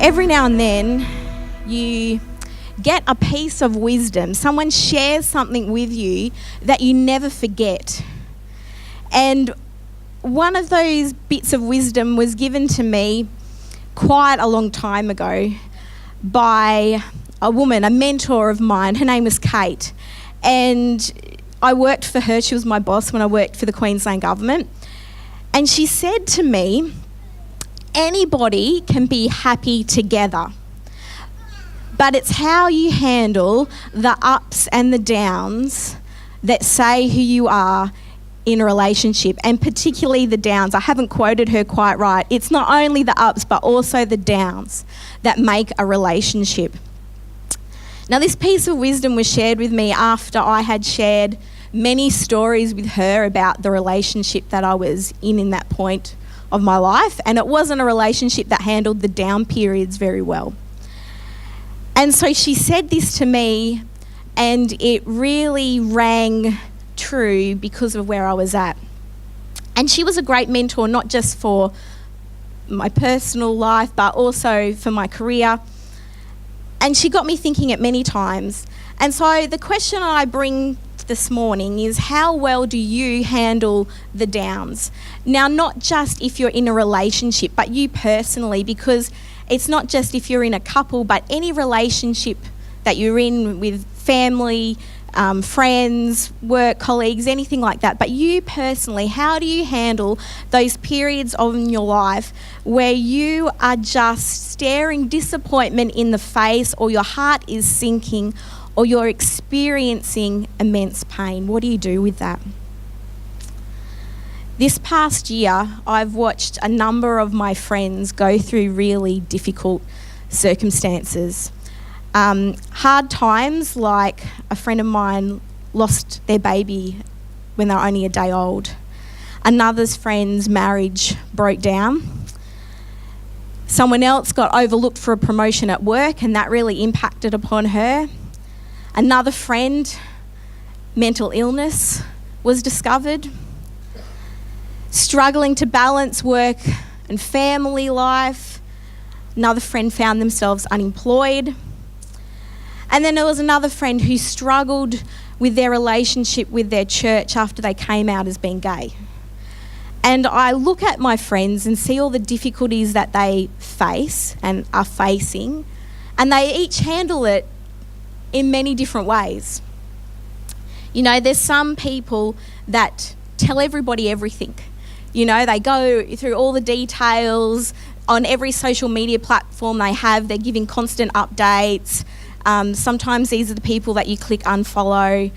Every now and then you get a piece of wisdom. Someone shares something with you that you never forget. And one of those bits of wisdom was given to me quite a long time ago by a woman, a mentor of mine. Her name was Kate. And I worked for her. She was my boss when I worked for the Queensland government. And she said to me, anybody can be happy together, but it's how you handle the ups and the downs that say who you are in a relationship, and particularly the downs. I haven't quoted her quite right. It's not only the ups, but also the downs that make a relationship. Now, this piece of wisdom was shared with me after I had shared many stories with her about the relationship that I was in that point of my life, and it wasn't a relationship that handled the down periods very well. And so she said this to me, and it really rang true because of where I was at. And she was a great mentor, not just for my personal life, but also for my career. And she got me thinking at many times. And so the question I bring this morning is, how well do you handle the downs? Now, not just if you're in a relationship, but you personally, because it's not just if you're in a couple, but any relationship that you're in with family, friends, work colleagues, anything like that. But you personally, how do you handle those periods of your life where you are just staring disappointment in the face, or your heart is sinking, or you're experiencing immense pain? What do you do with that? This past year, I've watched a number of my friends go through really difficult circumstances. Hard times, like a friend of mine lost their baby when they were only a day old. Another's friend's marriage broke down. Someone else got overlooked for a promotion at work, and that really impacted upon her. Another friend, mental illness was discovered. Struggling to balance work and family life. Another friend found themselves unemployed. And then there was another friend who struggled with their relationship with their church after they came out as being gay. And I look at my friends and see all the difficulties that they face and are facing, and they each handle it in many different ways. You know, there's some people that tell everybody everything. You know, they go through all the details on every social media platform they have. They're giving constant updates. Sometimes these are the people that you click unfollow.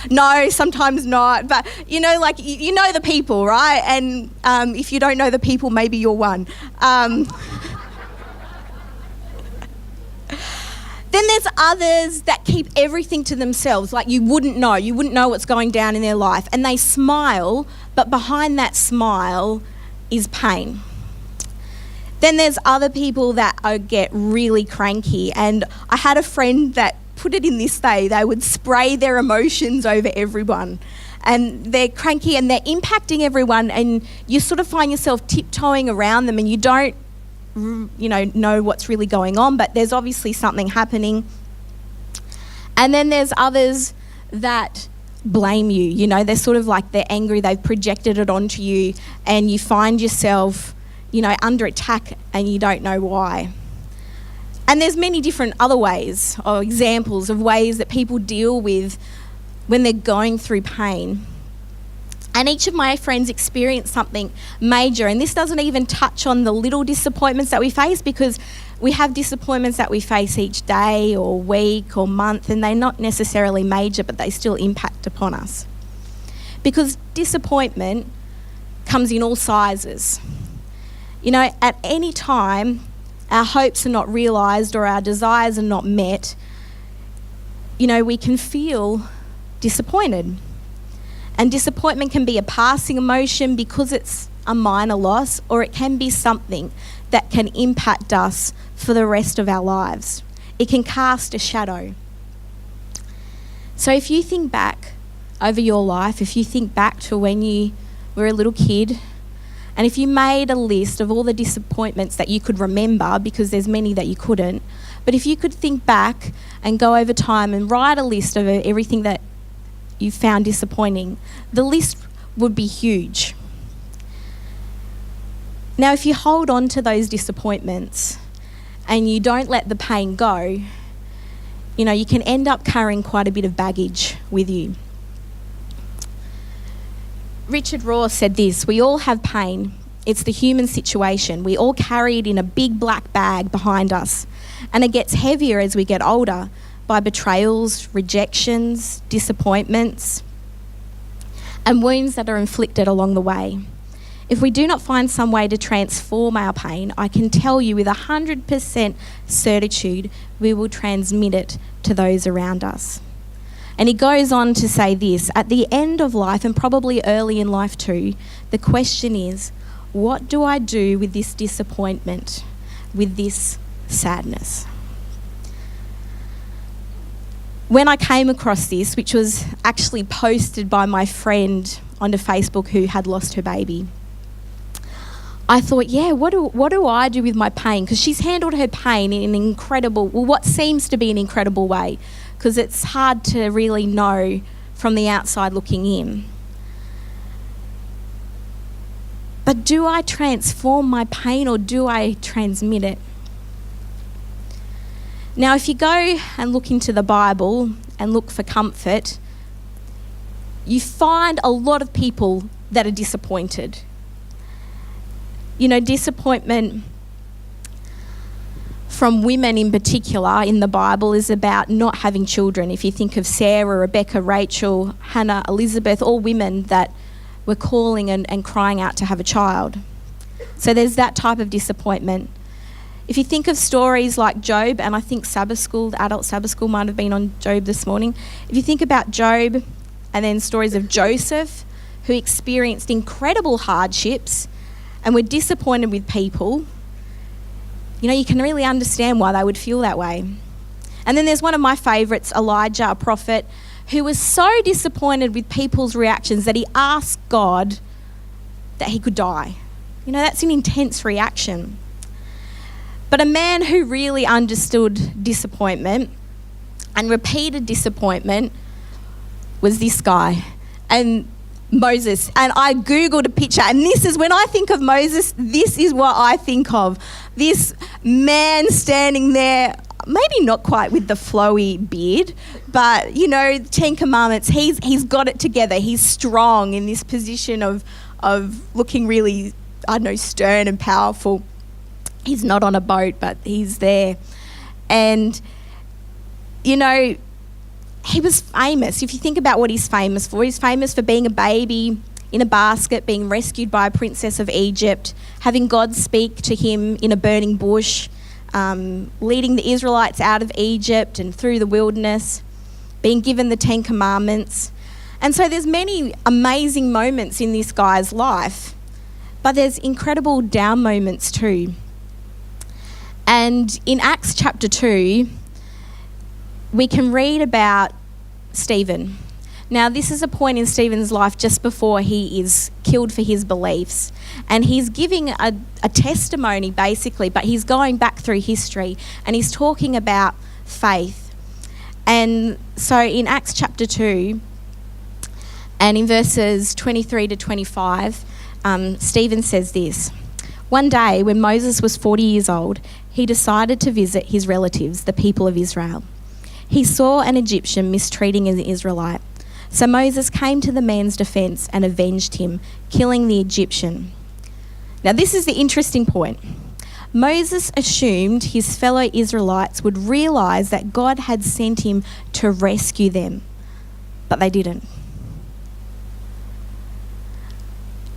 No, sometimes not. But, you know, like, you know the people, right? And if you don't know the people, maybe you're one. Then there's others that keep everything to themselves, like you wouldn't know what's going down in their life. And they smile, but behind that smile is pain. Then there's other people that get really cranky. And I had a friend that put it in this way: they would spray their emotions over everyone. And they're cranky and they're impacting everyone, and you sort of find yourself tiptoeing around them, and you don't know what's really going on, but there's obviously something happening. And then there's others that blame you. You know, they're sort of like, they're angry, they've projected it onto you, and you find yourself, under attack, and you don't know why. And there's many different other ways, or examples of ways that people deal with when they're going through pain. And each of my friends experienced something major. And this doesn't even touch on the little disappointments that we face, because we have disappointments that we face each day or week or month, and they're not necessarily major, but they still impact upon us. Because disappointment comes in all sizes. At any time, our hopes are not realised or our desires are not met, we can feel disappointed. And disappointment can be a passing emotion because it's a minor loss, or it can be something that can impact us for the rest of our lives. It can cast a shadow. So if you think back over your life, if you think back to when you were a little kid And if you made a list of all the disappointments that you could remember, because there's many that you couldn't, but if you could think back and go over time and write a list of everything that you found disappointing, the list would be huge. Now, if you hold on to those disappointments and you don't let the pain go, you can end up carrying quite a bit of baggage with you. Richard Rohr said this: "We all have pain. It's the human situation. We all carry it in a big black bag behind us, and it gets heavier as we get older by betrayals, rejections, disappointments, and wounds that are inflicted along the way. If we do not find some way to transform our pain, I can tell you with 100% certitude, we will transmit it to those around us." And he goes on to say this: "At the end of life, and probably early in life too, the question is, what do I do with this disappointment, with this sadness?" When I came across this, which was actually posted by my friend onto Facebook who had lost her baby, I thought, what do I do with my pain? Because she's handled her pain in an what seems to be an incredible way, because it's hard to really know from the outside looking in. But do I transform my pain, or do I transmit it? Now, if you go and look into the Bible and look for comfort, you find a lot of people that are disappointed. Disappointment from women in particular in the Bible is about not having children. If you think of Sarah, Rebecca, Rachel, Hannah, Elizabeth, all women that were calling and crying out to have a child. So there's that type of disappointment. If you think of stories like Job, and I think Sabbath school, the adult Sabbath school might have been on Job this morning. If you think about Job and then stories of Joseph, who experienced incredible hardships and were disappointed with people, you can really understand why they would feel that way. And then there's one of my favourites, Elijah, a prophet, who was so disappointed with people's reactions that he asked God that he could die. That's an intense reaction. But a man who really understood disappointment and repeated disappointment was this guy, and Moses. And I Googled a picture, and this is, when I think of Moses, this is what I think of. This man standing there, maybe not quite with the flowy beard, but, Ten Commandments, he's got it together. He's strong in this position of looking really, stern and powerful. He's not on a boat, but he's there. And, he was famous. If you think about what he's famous for being a baby in a basket, being rescued by a princess of Egypt, having God speak to him in a burning bush, leading the Israelites out of Egypt and through the wilderness, being given the 10 Commandments. And so there's many amazing moments in this guy's life, but there's incredible down moments too. And in Acts chapter 2, we can read about Stephen. Now, this is a point in Stephen's life just before he is killed for his beliefs. And he's giving a testimony, basically, but he's going back through history and he's talking about faith. And so in Acts chapter 2, and in verses 23 to 25, Stephen says this: "One day, when Moses was 40 years old, he decided to visit his relatives, the people of Israel. He saw an Egyptian mistreating an Israelite. So Moses came to the man's defense and avenged him, killing the Egyptian." Now, this is the interesting point. Moses assumed his fellow Israelites would realize that God had sent him to rescue them, but they didn't.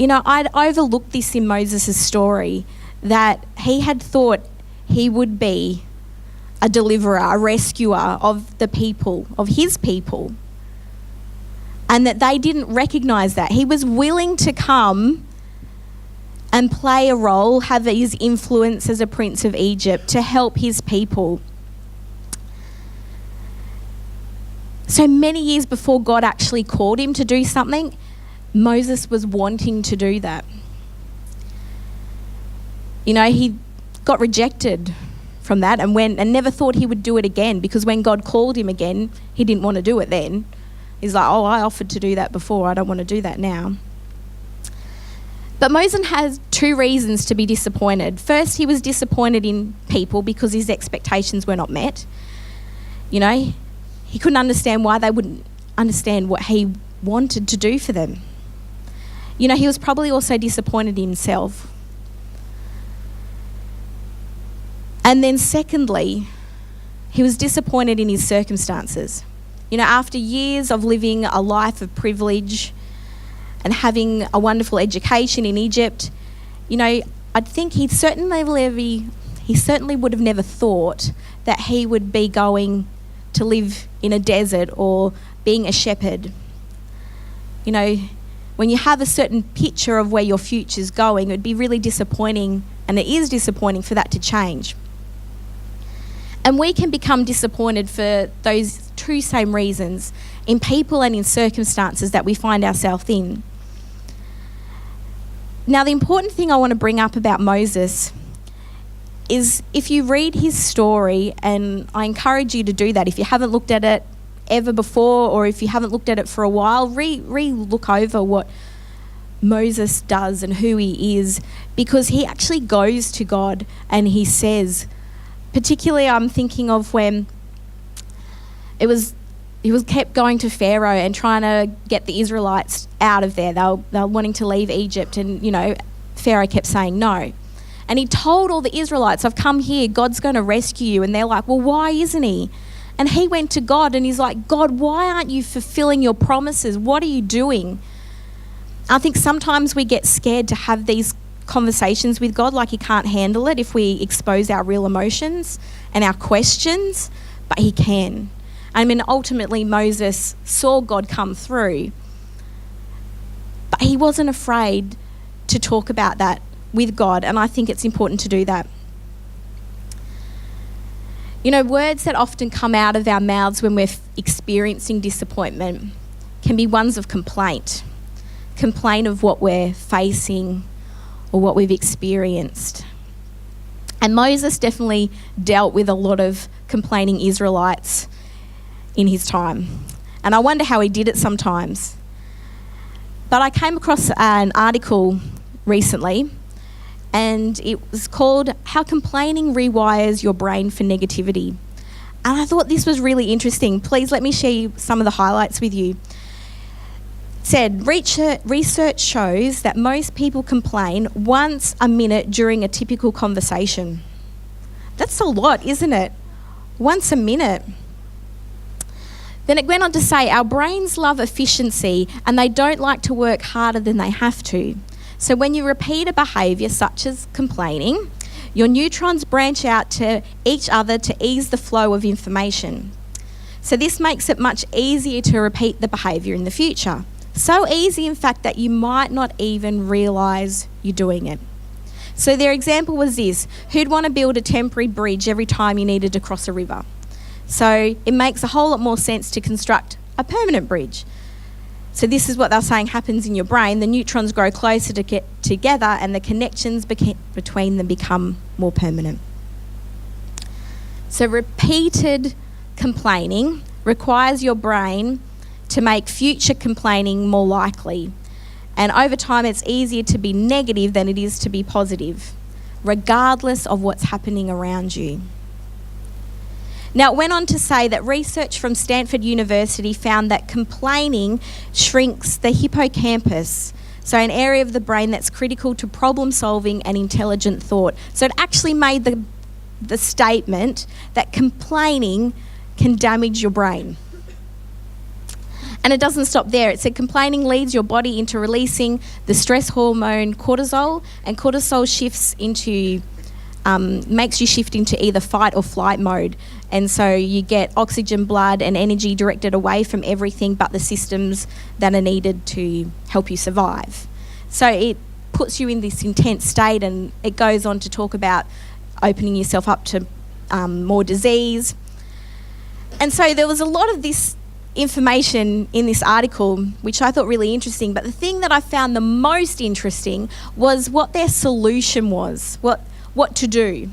I'd overlooked this in Moses' story, that he had thought he would be a deliverer, a rescuer of the people, of his people, and that they didn't recognize that. He was willing to come and play a role, have his influence as a prince of Egypt to help his people. So many years before God actually called him to do something, Moses was wanting to do that. He got rejected from that and went and never thought he would do it again, because when God called him again, he didn't want to do it then. He's like, oh, I offered to do that before, I don't want to do that now. But Moses has two reasons to be disappointed. First, he was disappointed in people because his expectations were not met. He couldn't understand why they wouldn't understand what he wanted to do for them. He was probably also disappointed in himself. And then secondly, he was disappointed in his circumstances. After years of living a life of privilege and having a wonderful education in Egypt, I think he certainly would have never thought that he would be going to live in a desert or being a shepherd. When you have a certain picture of where your future's going, it would be really disappointing, and it is disappointing for that to change. And we can become disappointed for those two same reasons, in people and in circumstances that we find ourselves in. Now, the important thing I want to bring up about Moses is, if you read his story, and I encourage you to do that if you haven't looked at it ever before, or if you haven't looked at it for a while, look over what Moses does and who he is, because he actually goes to God and he says, particularly I'm thinking of when he was kept going to Pharaoh and trying to get the Israelites out of there. They were wanting to leave Egypt, and Pharaoh kept saying no. And he told all the Israelites, I've come here, God's going to rescue you. And they're like, well, why isn't he? And he went to God and he's like, God, why aren't you fulfilling your promises? What are you doing? I think sometimes we get scared to have these conversations with God, like he can't handle it if we expose our real emotions and our questions, but he can. Ultimately Moses saw God come through, but he wasn't afraid to talk about that with God, and I think it's important to do that. Words that often come out of our mouths when we're experiencing disappointment can be ones of complaint of what we're facing or what we've experienced. And Moses definitely dealt with a lot of complaining Israelites in his time. And I wonder how he did it sometimes. But I came across an article recently, and it was called How Complaining Rewires Your Brain for Negativity. And I thought this was really interesting. Please let me share some of the highlights with you. It said, research shows that most people complain once a minute during a typical conversation. That's a lot, isn't it? Once a minute. Then it went on to say, our brains love efficiency and they don't like to work harder than they have to. So when you repeat a behaviour such as complaining, your neurons branch out to each other to ease the flow of information. So this makes it much easier to repeat the behaviour in the future. So easy, in fact, that you might not even realise you're doing it. So their example was this: who'd want to build a temporary bridge every time you needed to cross a river? So it makes a whole lot more sense to construct a permanent bridge. So this is what they're saying happens in your brain. The neutrons grow closer to get together and the connections between them become more permanent. So repeated complaining requires your brain to make future complaining more likely. And over time, it's easier to be negative than it is to be positive, regardless of what's happening around you. Now, it went on to say that research from Stanford University found that complaining shrinks the hippocampus, so an area of the brain that's critical to problem solving and intelligent thought. So it actually made the statement that complaining can damage your brain. And it doesn't stop there. It said complaining leads your body into releasing the stress hormone cortisol, and cortisol shifts into makes you shift into either fight or flight mode. And so you get oxygen, blood and energy directed away from everything but the systems that are needed to help you survive. So it puts you in this intense state, and it goes on to talk about opening yourself up to more disease. And so there was a lot of this information in this article, which I thought really interesting. But the thing that I found the most interesting was what their solution was, what to do.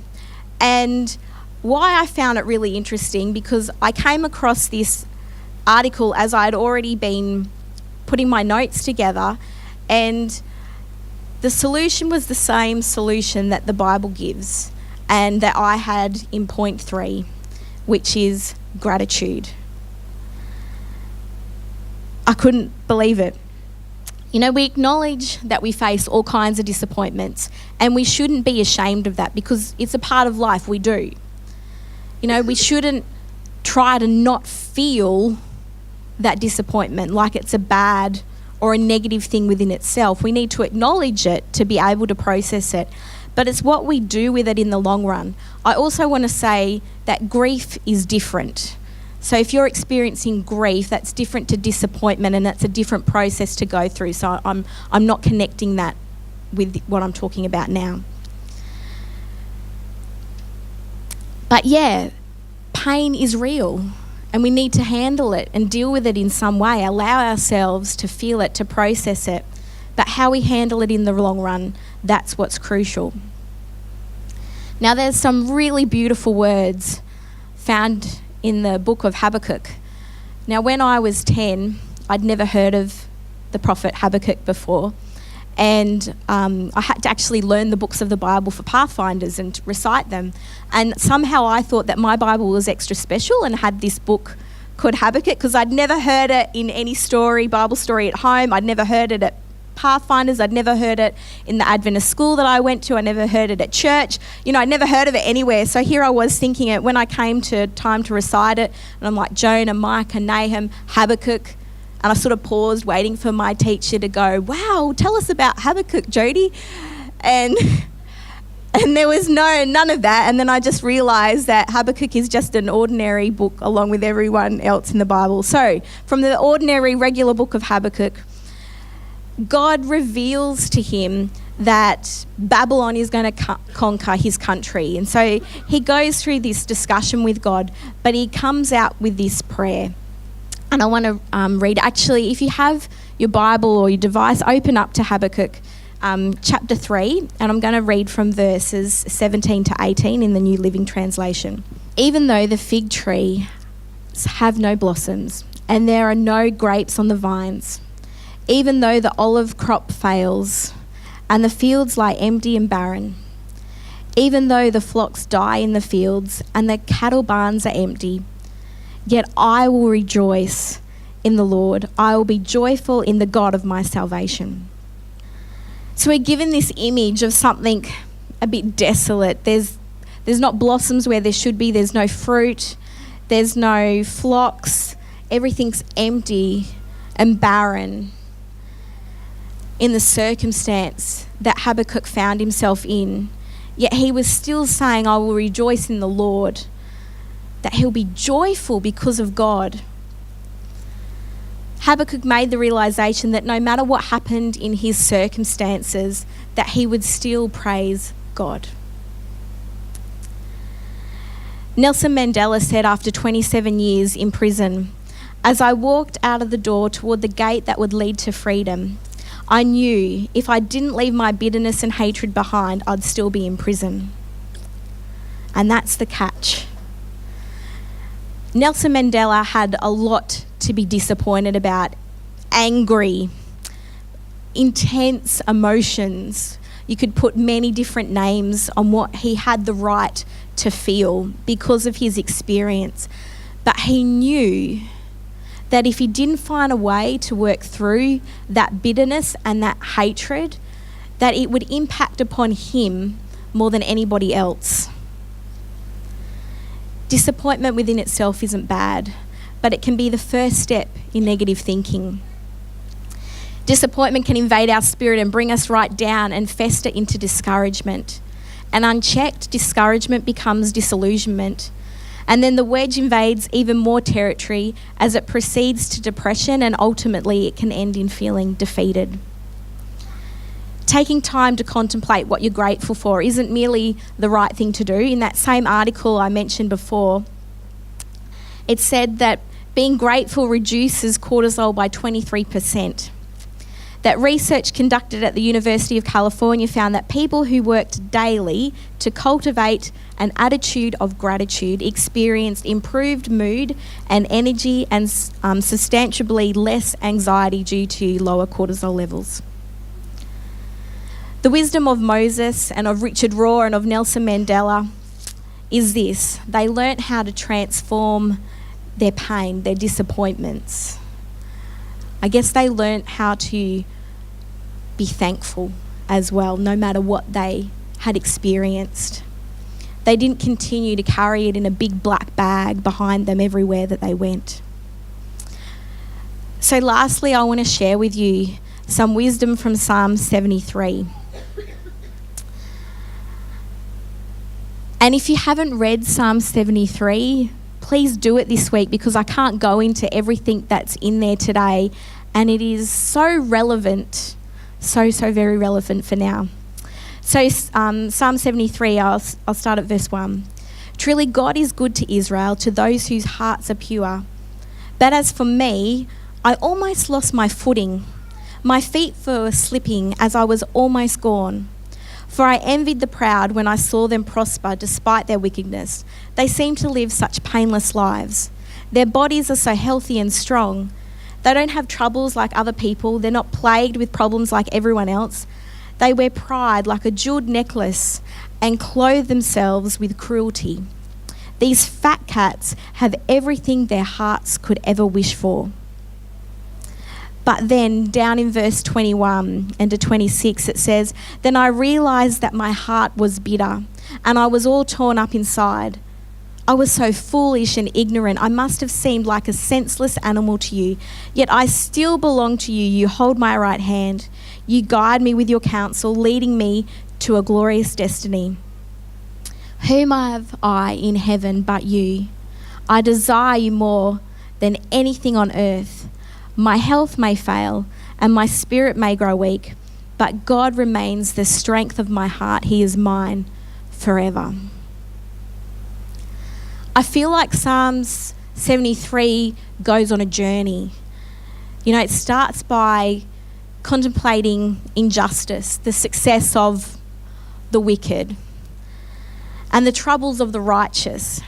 And why I found it really interesting, because I came across this article as I had already been putting my notes together, and the solution was the same solution that the Bible gives and that I had in point 3, which is gratitude. I couldn't believe it. You know, we acknowledge that we face all kinds of disappointments, and we shouldn't be ashamed of that, because it's a part of life. We do. You know, we shouldn't try to not feel that disappointment like it's a bad or a negative thing within itself. We need to acknowledge it to be able to process it. But it's what we do with it in the long run. I also want to say that grief is different. So if you're experiencing grief, that's different to disappointment, and that's a different process to go through. So I'm not connecting that with what I'm talking about now. But yeah, pain is real, and we need to handle it and deal with it in some way, allow ourselves to feel it, to process it. But how we handle it in the long run, that's what's crucial. Now, there's some really beautiful words found in the book of Habakkuk. Now, when I was 10, I'd never heard of the prophet Habakkuk before. And I had to actually learn the books of the Bible for Pathfinders and recite them. And somehow I thought that my Bible was extra special and had this book called Habakkuk, because I'd never heard it in any story, Bible story at home. I'd never heard it at Pathfinders. I'd never heard it in the Adventist school that I went to. I never heard it at church. You know, I'd never heard of it anywhere. So here I was thinking it when I came to time to recite it. And I'm like, Jonah, Micah, Nahum, Habakkuk. And I sort of paused, waiting for my teacher to go, wow, tell us about Habakkuk, Jody. And there was none of that. And then I just realised that Habakkuk is just an ordinary book along with everyone else in the Bible. So from the ordinary, regular book of Habakkuk, God reveals to him that Babylon is going to conquer his country. And so he goes through this discussion with God, but he comes out with this prayer. And I want to read, actually, if you have your Bible or your device, open up to Habakkuk chapter 3, and I'm going to read from verses 17 to 18 in the New Living Translation. Even though the fig tree have no blossoms, and there are no grapes on the vines, even though the olive crop fails, and the fields lie empty and barren, even though the flocks die in the fields, and the cattle barns are empty, yet I will rejoice in the Lord. I will be joyful in the God of my salvation. So we're given this image of something a bit desolate. There's not blossoms where there should be. There's no fruit. There's no flocks. Everything's empty and barren in the circumstance that Habakkuk found himself in. Yet he was still saying, I will rejoice in the Lord, that he'll be joyful because of God. Habakkuk made the realization that no matter what happened in his circumstances, that he would still praise God. Nelson Mandela said after 27 years in prison, as I walked out of the door toward the gate that would lead to freedom, I knew if I didn't leave my bitterness and hatred behind, I'd still be in prison. And that's the catch. Nelson Mandela had a lot to be disappointed about, angry, intense emotions. You could put many different names on what he had the right to feel because of his experience. But he knew that if he didn't find a way to work through that bitterness and that hatred, that it would impact upon him more than anybody else. Disappointment within itself isn't bad, but it can be the first step in negative thinking. Disappointment can invade our spirit and bring us right down and fester into discouragement. And unchecked, discouragement becomes disillusionment. And then the wedge invades even more territory as it proceeds to depression, and ultimately it can end in feeling defeated. Taking time to contemplate what you're grateful for isn't merely the right thing to do. In that same article I mentioned before, it said that being grateful reduces cortisol by 23%. that research conducted at the University of California found that people who worked daily to cultivate an attitude of gratitude experienced improved mood and energy and substantially less anxiety due to lower cortisol levels. The wisdom of Moses and of Richard Rohr and of Nelson Mandela is this: they learnt how to transform their pain, their disappointments. I guess they learnt how to be thankful as well, no matter what they had experienced. They didn't continue to carry it in a big black bag behind them everywhere that they went. So lastly, I want to share with you some wisdom from Psalm 73. And if you haven't read Psalm 73, please do it this week, because I can't go into everything that's in there today, and it is so relevant, so very relevant for now. So Psalm 73, I'll start at verse 1. Truly God is good to Israel, to those whose hearts are pure. But as for me, I almost lost my footing. My feet were slipping as I was almost gone. For I envied the proud when I saw them prosper despite their wickedness. They seem to live such painless lives. Their bodies are so healthy and strong. They don't have troubles like other people. They're not plagued with problems like everyone else. They wear pride like a jeweled necklace and clothe themselves with cruelty. These fat cats have everything their hearts could ever wish for. But then down in verse 21 and to 26 it says, Then I realised that my heart was bitter and I was all torn up inside. I was so foolish and ignorant. I must have seemed like a senseless animal to you. Yet I still belong to you. You hold my right hand. You guide me with your counsel, leading me to a glorious destiny. Whom have I in heaven but you? I desire you more than anything on earth. My health may fail and my spirit may grow weak, but God remains the strength of my heart. He is mine forever. I feel like Psalms 73 goes on a journey. You know, it starts by contemplating injustice, the success of the wicked, and the troubles of the righteous.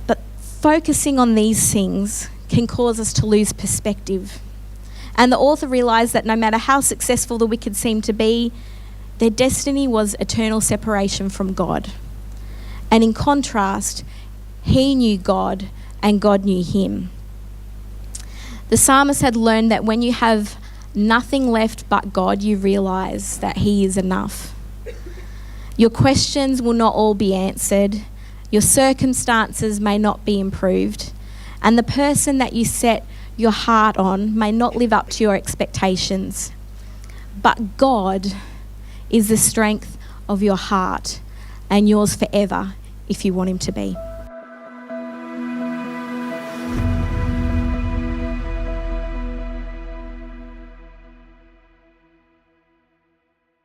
But focusing on these things can cause us to lose perspective. And the author realised that no matter how successful the wicked seemed to be, their destiny was eternal separation from God. And in contrast, he knew God and God knew him. The psalmist had learned that when you have nothing left but God, you realise that he is enough. Your questions will not all be answered. Your circumstances may not be improved. And the person that you set your heart on may not live up to your expectations. But God is the strength of your heart and yours forever if you want him to be.